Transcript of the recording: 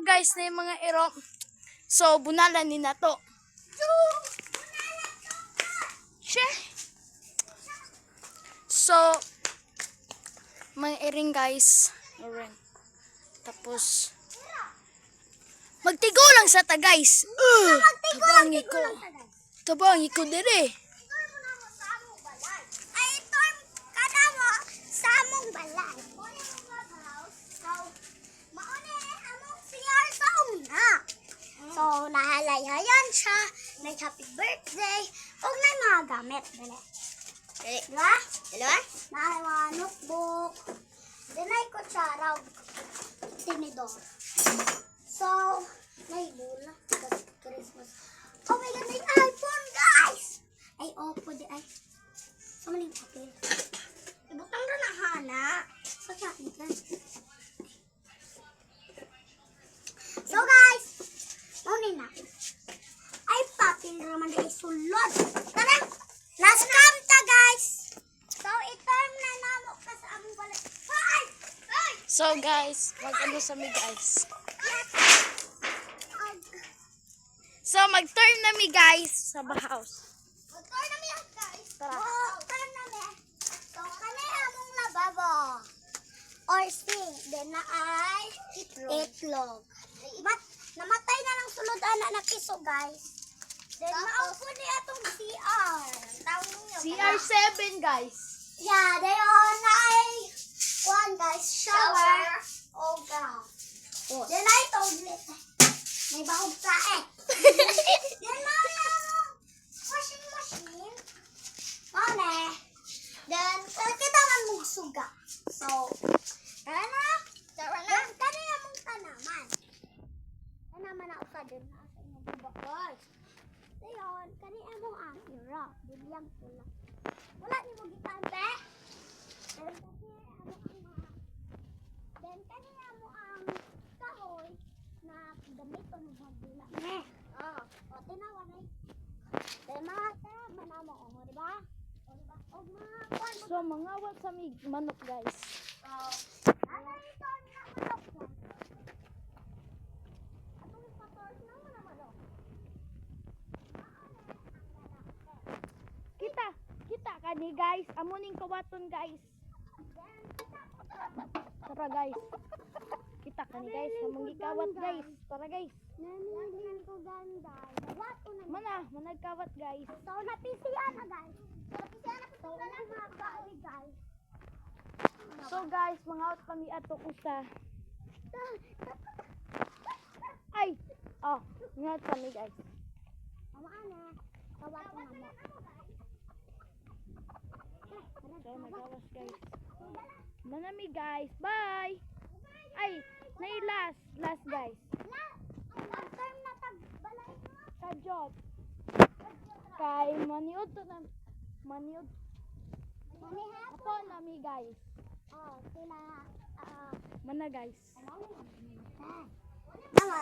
guys na yung mga iro. So bunalan ni nato. She. So mga iring guys. Alright. Tapos magtigo lang sa ta guys. Tabangi ko. Tabangi ko dire. So, nahalay-hayan siya, nag-happy birthday, huwag na yung mga gamit. Dali. Diba? Dalawa? Nahay mga notebook. Dinay ko siya, tinidor. So, naibula. Christmas. Oh my God, may iPhone, guys! Ay, Oppo di ay. Sa maling papel. Ibutang na na, Hana. Pagkakin ka. So, guys, maunin na. Ay, papel naman na isulod. Tara! Na-scam ta, guys! So, i-term na namo ka sa among balat. Ay! Ay! So guys, mag-ano sa mi guys. So mag-turn na mi guys sa house. Mag-turn na miyak, guys. Tara. Oh, turn na mi. So, kani among lababo. Or sink. Then na ay itlog. But, namatay na ng sulod anak na piso, guys. Then, maupo niya itong CR. CR7 guys. Yeah, dayon na ay one, guys. Shower. Oh, God. Then ay toilet. May bahog sa Then, maunin washing machine. Maunin. Then, kita man mong suga. So, tara na. Then, kanina mong tanaman. Tanaman ako ka din. Asa yung magbabakol. Dayon, kanina mong ang ira. Bilyang pula. Wala ni mo gitante. Then, kanina mo ang kahoy na damit o nagbabila. Oh, tinawa na then, mga manamo o, diba? O, diba? O, mga kwan mo. So mangawat sa mi manok guys. Ano ito na manok mo? Atong ipatorch na mo na manok. Kita kani guys. Amuning kawaton guys. Tara guys. Kita kani guys. Among gikawat guys. Tara guys. Nanilin ko ganda. Nawato na. Managkawat guys. So, napisiyan na, guys. So, mga kahoy, guys. So guys, mangawat kami ato usa. Ay. Oh, ngawat kami guys. Maana. Kawato na mo. Okay, magawas guys. Manami guys. Bye. Ay, nay last guys. Term na tagbalay mo. Sa job. Kay maniud to na maniud. Ako nami guys. Oh, sila. Mana guys. Tama.